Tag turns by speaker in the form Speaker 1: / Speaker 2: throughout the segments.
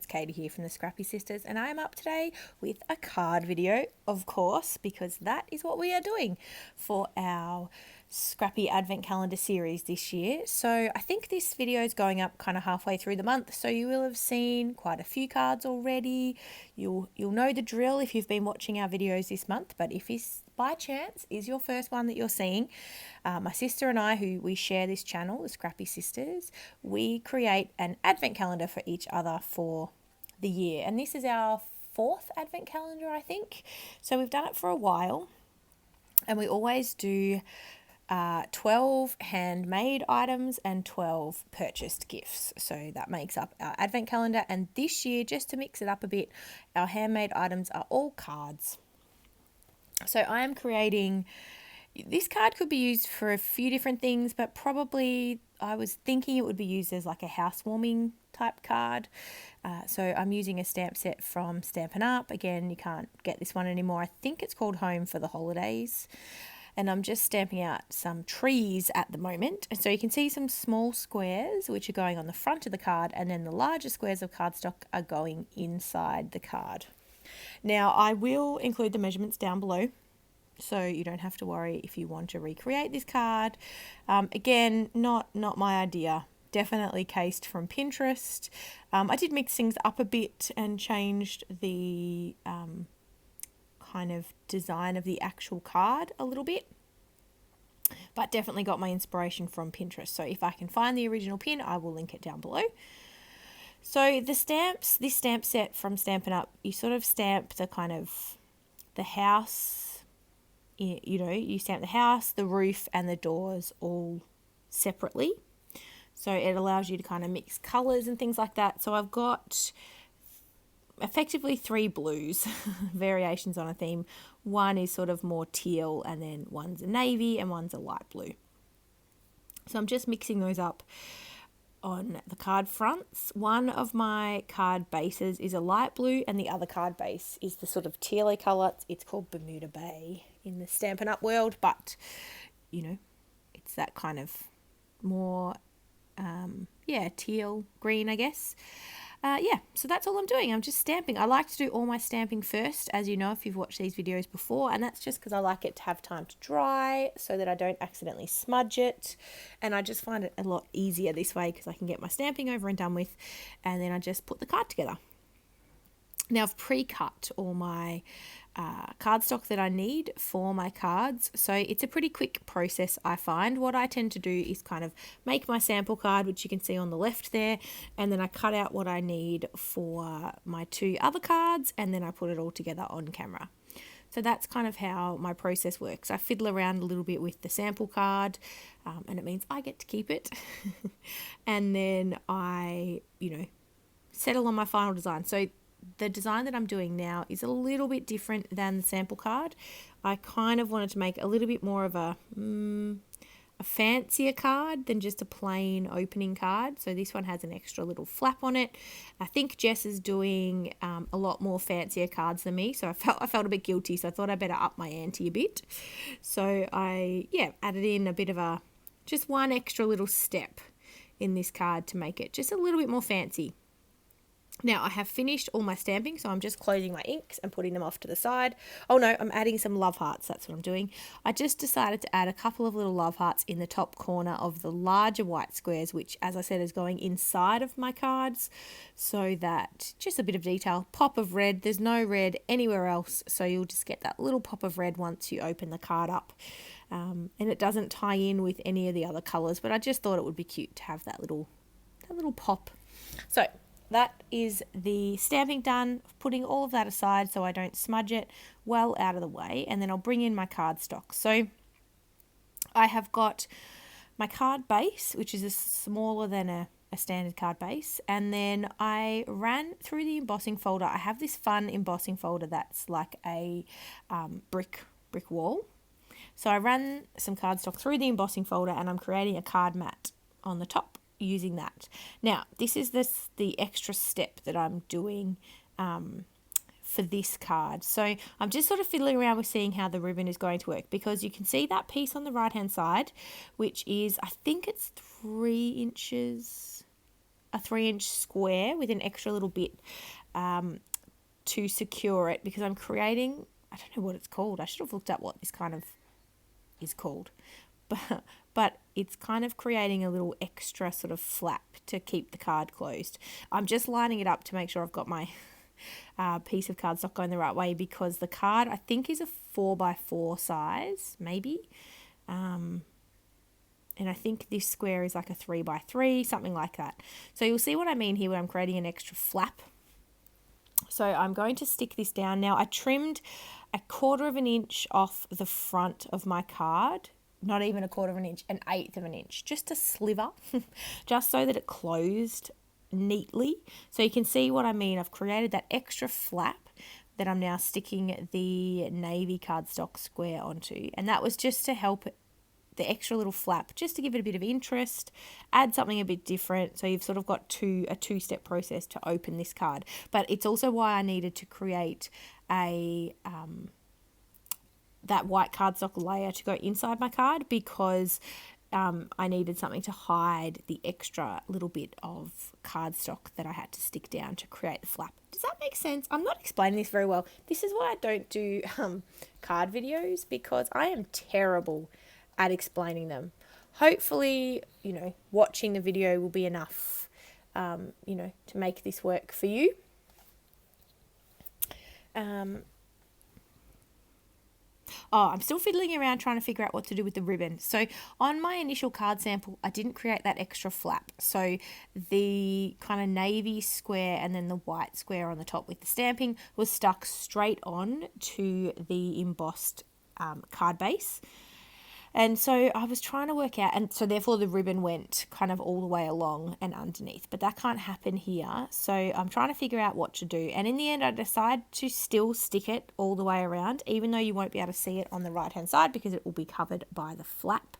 Speaker 1: Katie here from the Scrappy Sisters, and I am up today with a card video, of course, because that is what we are doing for our Scrappy Advent calendar series this year. So I think this video is going up kind of halfway through the month, so you will have seen quite a few cards already. You'll know the drill if you've been watching our videos this month, but if this by chance is your first one that you're seeing, my sister and I, who we share this channel, the Scrappy Sisters, we create an advent calendar for each other for the year. And this is our 4th advent calendar, I think. So we've done it for a while, and we always do 12 handmade items and 12 purchased gifts. So that makes up our advent calendar. And this year, just to mix it up a bit, our handmade items are all cards. So I am creating, this card could be used for a few different things, but probably I was thinking it would be used as like a housewarming type card. So I'm using a stamp set from Stampin' Up. Again, you can't get this one anymore. I think it's called Home for the Holidays. And I'm just stamping out some trees at the moment. And so you can see some small squares which are going on the front of the card, and then the larger squares of cardstock are going inside the card. Now, I will include the measurements down below, so you don't have to worry if you want to recreate this card. Again, not my idea. Definitely cased from Pinterest. I did mix things up a bit and changed the kind of design of the actual card a little bit, but definitely got my inspiration from Pinterest. So if I can find the original pin, I will link it down below. So the stamps, this stamp set from Stampin' Up, you sort of stamp the kind of the house, you stamp the house, the roof and the doors all separately. So it allows you to kind of mix colours and things like that. So I've got effectively 3 blues, variations on a theme. One is sort of more teal, and then one's a navy and one's a light blue. So I'm just mixing those up on the card fronts. One of my card bases is a light blue, and the other card base is the sort of tealy colour. It's called Bermuda Bay in the Stampin' Up world, but it's that kind of more teal green, I guess. So that's all I'm doing. I'm just stamping. I like to do all my stamping first, as you know, if you've watched these videos before, and that's just because I like it to have time to dry so that I don't accidentally smudge it. And I just find it a lot easier this way because I can get my stamping over and done with, and then I just put the card together. Now I've pre-cut all my cardstock that I need for my cards, so it's a pretty quick process, I find. What I tend to do is kind of make my sample card, which you can see on the left there, and then I cut out what I need for my 2 other cards, and then I put it all together on camera. So that's kind of how my process works. I fiddle around a little bit with the sample card, and it means I get to keep it. And then I, settle on my final design. So the design that I'm doing now is a little bit different than the sample card. I kind of wanted to make a little bit more of a fancier card than just a plain opening card. So this one has an extra little flap on it. I think Jess is doing a lot more fancier cards than me, so I felt a bit guilty, so I thought I better up my ante a bit. So I added in a bit of just one extra little step in this card to make it just a little bit more fancy. Now I have finished all my stamping, so I'm just closing my inks and putting them off to the side. Oh no, I'm adding some love hearts, that's what I'm doing. I just decided to add a couple of little love hearts in the top corner of the larger white squares, which, as I said, is going inside of my cards, so that just a bit of detail, pop of red. There's no red anywhere else, so you'll just get that little pop of red once you open the card up. And it doesn't tie in with any of the other colours, but I just thought it would be cute to have that little pop. So that is the stamping done, putting all of that aside so I don't smudge it, well out of the way, and then I'll bring in my cardstock. So I have got my card base, which is smaller than a standard card base, and then I ran through the embossing folder. I have this fun embossing folder that's like a brick wall. So I ran some cardstock through the embossing folder, and I'm creating a card mat on the top using that. Now, this is the extra step that I'm doing for this card. So I'm just sort of fiddling around with seeing how the ribbon is going to work, because you can see that piece on the right hand side, which is, I think it's 3 inches a 3-inch square with an extra little bit to secure it, because I'm creating, I don't know what it's called. I should have looked up what this kind of is called. But it's kind of creating a little extra sort of flap to keep the card closed. I'm just lining it up to make sure I've got my piece of cardstock going the right way, because the card I think is a 4x4 size, maybe. And I think this square is like a 3x3, something like that. So you'll see what I mean here when I'm creating an extra flap. So I'm going to stick this down. Now I trimmed 1/4 of an inch off the front of my card. Not even 1/4 of an inch, 1/8 of an inch, just a sliver, just so that it closed neatly. So you can see what I mean. I've created that extra flap that I'm now sticking the navy cardstock square onto. And that was just to help the extra little flap, just to give it a bit of interest, add something a bit different. So you've sort of got a two-step process to open this card. But it's also why I needed to create that white cardstock layer to go inside my card, because I needed something to hide the extra little bit of cardstock that I had to stick down to create the flap. Does that make sense? I'm not explaining this very well. This is why I don't do card videos, because I am terrible at explaining them. Hopefully, watching the video will be enough, to make this work for you. I'm still fiddling around trying to figure out what to do with the ribbon. So on my initial card sample, I didn't create that extra flap. So the kind of navy square and then the white square on the top with the stamping was stuck straight on to the embossed card base. And so I was trying to work out, and so therefore the ribbon went kind of all the way along and underneath, but that can't happen here. So I'm trying to figure out what to do. And in the end, I decided to still stick it all the way around, even though you won't be able to see it on the right-hand side because it will be covered by the flap.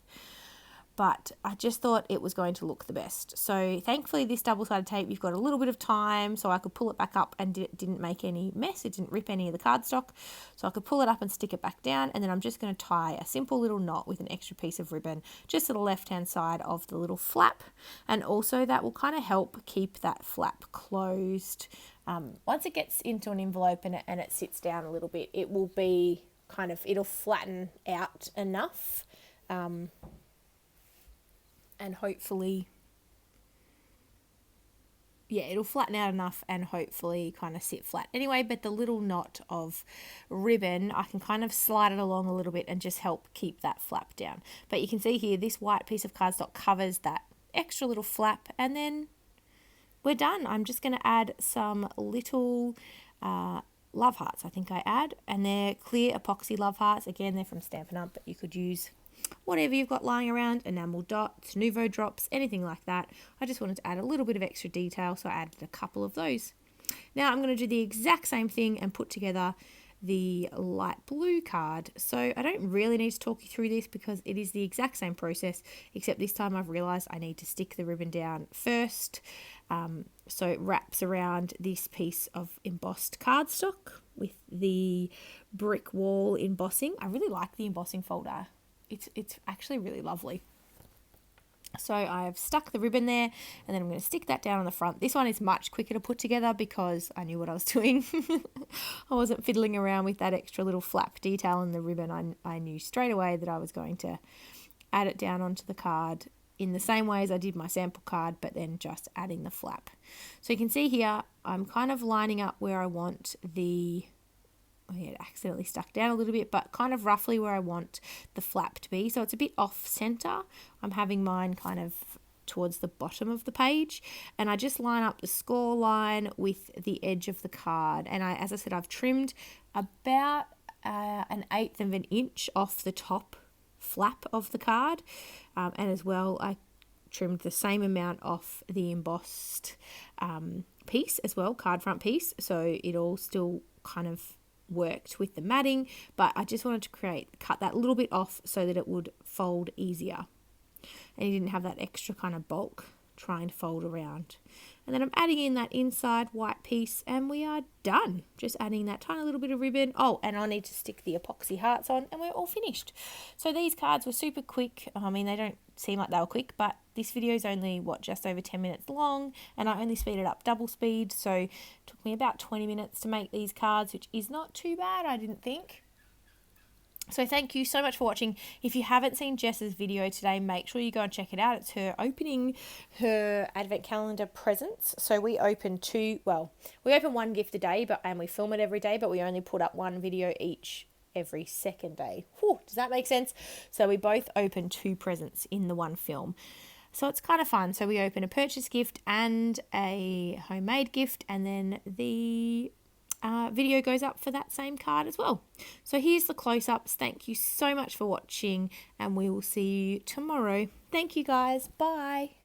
Speaker 1: But I just thought it was going to look the best. So thankfully this double-sided tape, you've got a little bit of time, so I could pull it back up and it didn't make any mess. It didn't rip any of the cardstock. So I could pull it up and stick it back down, and then I'm just going to tie a simple little knot with an extra piece of ribbon just to the left-hand side of the little flap. And also that will kind of help keep that flap closed. Once it gets into an envelope and it sits down a little bit, it will be kind of, it'll flatten out enough. And hopefully, it'll flatten out enough and hopefully kind of sit flat. Anyway, but the little knot of ribbon, I can kind of slide it along a little bit and just help keep that flap down. But you can see here, this white piece of cardstock covers that extra little flap, and then we're done. I'm just going to add some little love hearts, I think I add, and they're clear epoxy love hearts. Again, they're from Stampin' Up, but you could use whatever you've got lying around, enamel dots, Nouveau drops, anything like that. I just wanted to add a little bit of extra detail, so I added a couple of those. Now I'm going to do the exact same thing and put together the light blue card. So I don't really need to talk you through this because it is the exact same process, except this time I've realized I need to stick the ribbon down first. So it wraps around this piece of embossed cardstock with the brick wall embossing. I really like the embossing folder. It's actually really lovely. So I've stuck the ribbon there, and then I'm going to stick that down on the front. This one is much quicker to put together because I knew what I was doing. I wasn't fiddling around with that extra little flap detail in the ribbon. I knew straight away that I was going to add it down onto the card in the same way as I did my sample card, but then just adding the flap. So you can see here, I'm kind of lining up where I want the... it accidentally stuck down a little bit, but kind of roughly where I want the flap to be. So it's a bit off center. I'm having mine kind of towards the bottom of the page, and I just line up the score line with the edge of the card. And as I said, I've trimmed about 1/8 of an inch off the top flap of the card, and as well I trimmed the same amount off the embossed piece as well, card front piece, so it all still kind of worked with the matting, but I just wanted to cut that little bit off so that it would fold easier, and you didn't have that extra kind of bulk trying to fold around. And then I'm adding in that inside white piece, and we are done. Just adding that tiny little bit of ribbon. Oh, and I need to stick the epoxy hearts on, and we're all finished. So these cards were super quick. I mean, they don't seem like they were quick, but this video is only, just over 10 minutes long, and I only speeded up double speed, so it took me about 20 minutes to make these cards, which is not too bad, I didn't think. So thank you so much for watching. If you haven't seen Jess's video today, make sure you go and check it out. It's her opening her advent calendar presents. So we open one gift a day, and we film it every day, but we only put up one video each every second day. Whew, does that make sense? So we both open 2 presents in the one film. So it's kind of fun. So we open a purchase gift and a homemade gift, and then the video goes up for that same card as well. So here's the close-ups. Thank you so much for watching, and we will see you tomorrow. Thank you guys. Bye.